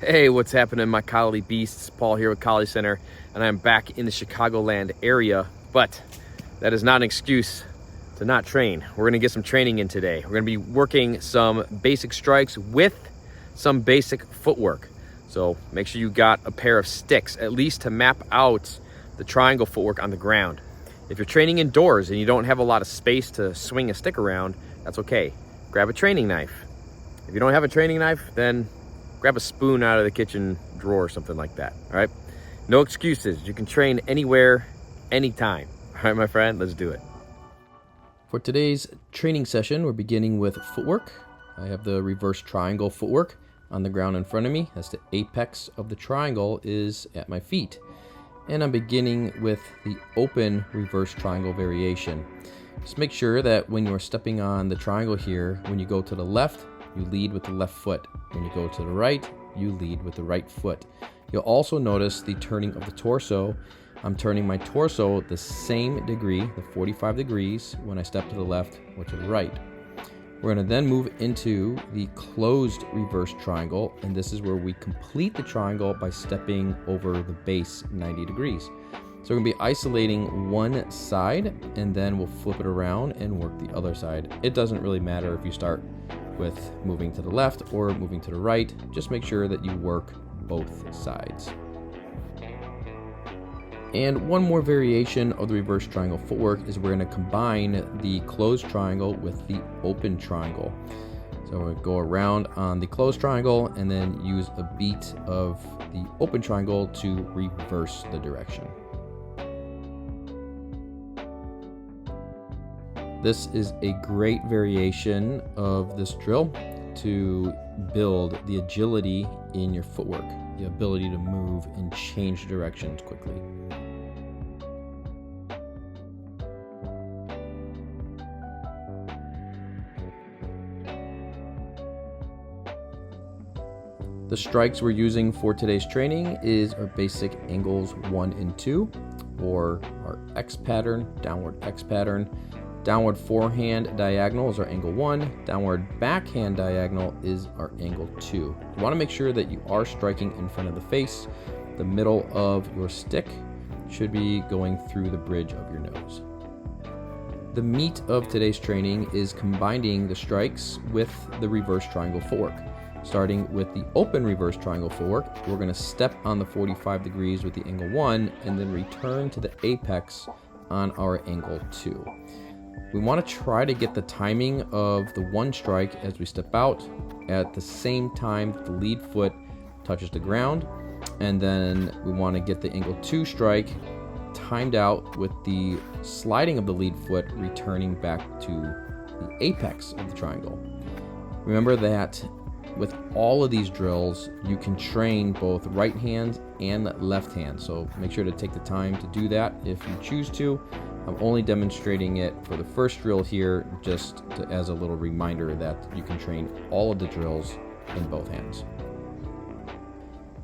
Hey, what's happening, my Collie Beasts? Paul here with Collie Center, and I'm back in the Chicagoland area, but that is not an excuse to not train. We're gonna get some training in today. We're gonna be working some basic strikes with some basic footwork. So make sure you got a pair of sticks, at least to map out the triangle footwork on the ground. If you're training indoors and you don't have a lot of space to swing a stick around, that's okay. Grab a training knife. If you don't have a training knife, then grab a spoon out of the kitchen drawer or something like that, all right? No excuses. You can train anywhere, anytime. All right, my friend, let's do it. For today's training session, we're beginning with footwork. I have the reverse triangle footwork on the ground in front of me, as the apex of the triangle is at my feet. And I'm beginning with the open reverse triangle variation. Just make sure that when you're stepping on the triangle here, when you go to the left, you lead with the left foot. When you go to the right, you lead with the right foot. You'll also notice the turning of the torso. I'm turning my torso the same degree, the 45 degrees, when I step to the left or to the right. We're going to then move into the closed reverse triangle, and this is where we complete the triangle by stepping over the base 90 degrees. So we're going to be isolating one side, and then we'll flip it around and work the other side. It doesn't really matter if you start with moving to the left or moving to the right. Just make sure that you work both sides. And one more variation of the reverse triangle footwork is we're going to combine the closed triangle with the open triangle. So we'll go around on the closed triangle and then use a beat of the open triangle to reverse the direction. This is a great variation of this drill to build the agility in your footwork, the ability to move and change directions quickly. The strikes we're using for today's training is our basic angles 1 and 2, or our X pattern, downward X pattern. Downward forehand diagonal is our angle 1. Downward backhand diagonal is our angle 2. You want to make sure that you are striking in front of the face. The middle of your stick should be going through the bridge of your nose. The meat of today's training is combining the strikes with the reverse triangle footwork. Starting with the open reverse triangle footwork, we're going to step on the 45 degrees with the angle 1 and then return to the apex on our angle 2. We want to try to get the timing of the one strike as we step out at the same time the lead foot touches the ground, and then we want to get the angle 2 strike timed out with the sliding of the lead foot returning back to the apex of the triangle. Remember that with all of these drills, you can train both right hand and left hand, so make sure to take the time to do that if you choose to. I'm only demonstrating it for the first drill here as a little reminder that you can train all of the drills in both hands.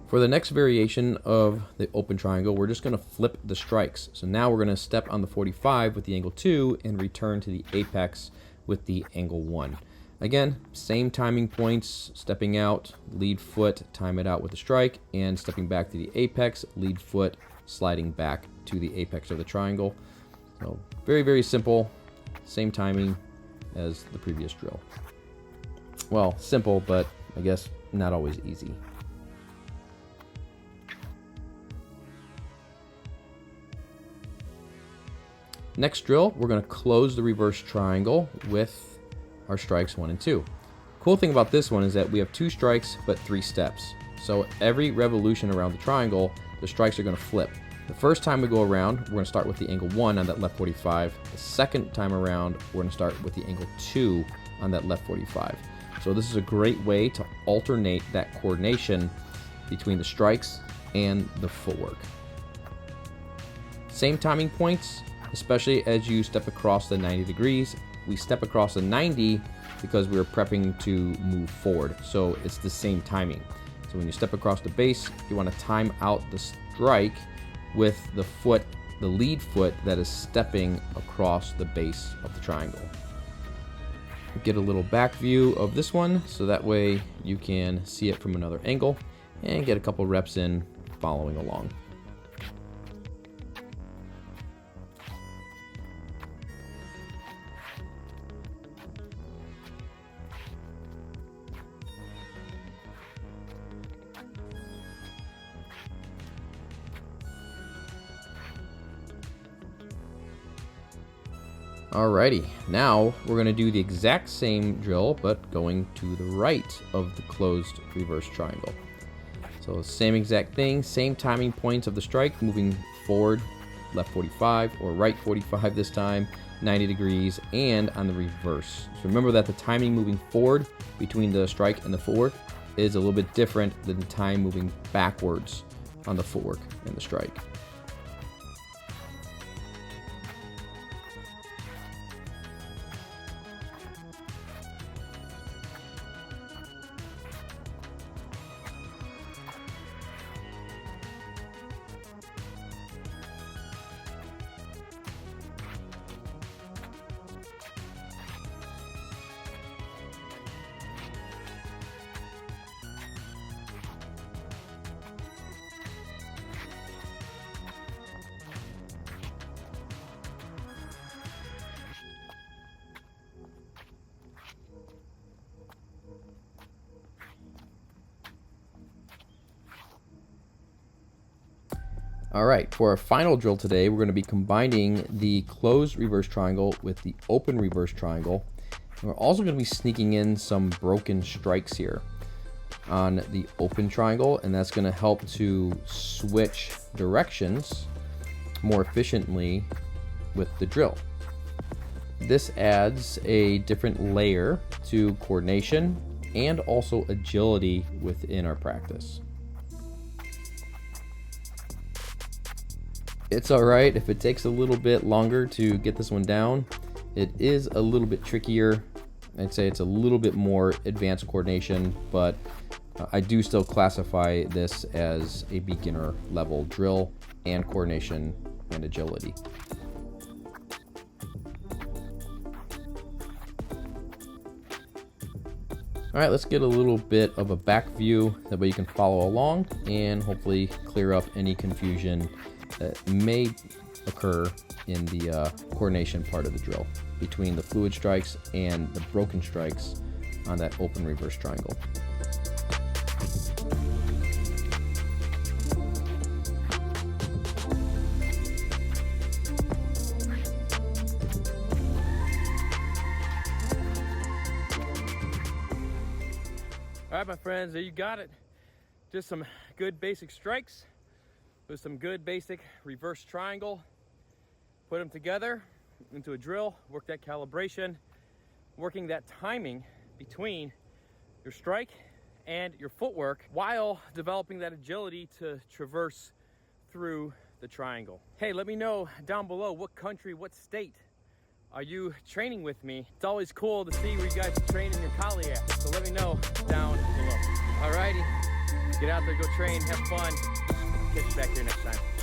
For the next variation of the open triangle, we're just going to flip the strikes. So now we're going to step on the 45 with the angle 2 and return to the apex with the angle 1. Again, same timing points, stepping out, lead foot, time it out with the strike, and stepping back to the apex, lead foot, sliding back to the apex of the triangle. So very, very simple, same timing as the previous drill. Well, simple, but I guess not always easy. Next drill, we're going to close the reverse triangle with our strikes 1 and 2. Cool thing about this one is that we have 2 strikes but 3 steps. So every revolution around the triangle, the strikes are going to flip. The first time we go around, we're going to start with the angle 1 on that left 45. The second time around, we're going to start with the angle 2 on that left 45. So this is a great way to alternate that coordination between the strikes and the footwork. Same timing points, especially as you step across the 90 degrees. We step across the 90 because we're prepping to move forward. So it's the same timing. So when you step across the base, you want to time out the strike with the foot, the lead foot that is stepping across the base of the triangle. Get a little back view of this one so that way you can see it from another angle. and get a couple reps in following along. Alrighty, now we're going to do the exact same drill, but going to the right of the closed reverse triangle. So same exact thing, same timing points of the strike, moving forward, left 45, or right 45 this time, 90 degrees, and on the reverse. So remember that the timing moving forward between the strike and the footwork is a little bit different than the time moving backwards on the footwork and the strike. All right, for our final drill today, we're going to be combining the closed reverse triangle with the open reverse triangle. And we're also going to be sneaking in some broken strikes here on the open triangle, and that's going to help to switch directions more efficiently with the drill. This adds a different layer to coordination and also agility within our practice. It's all right if it takes a little bit longer to get this one down. It is a little bit trickier. I'd say it's a little bit more advanced coordination, but I do still classify this as a beginner level drill and coordination and agility. All right, let's get a little bit of a back view, that way you can follow along and hopefully clear up any confusion that may occur in the coordination part of the drill between the fluid strikes and the broken strikes on that open reverse triangle. All right, my friends, there you got it. Just some good basic strikes with some good basic reverse triangle. Put them together into a drill, work that calibration, working that timing between your strike and your footwork while developing that agility to traverse through the triangle. Hey, let me know down below what country, what state are you training with me? It's always cool to see where you guys are training your collie at, so let me know down below. Alrighty, get out there, go train, have fun. Catch you back here next time.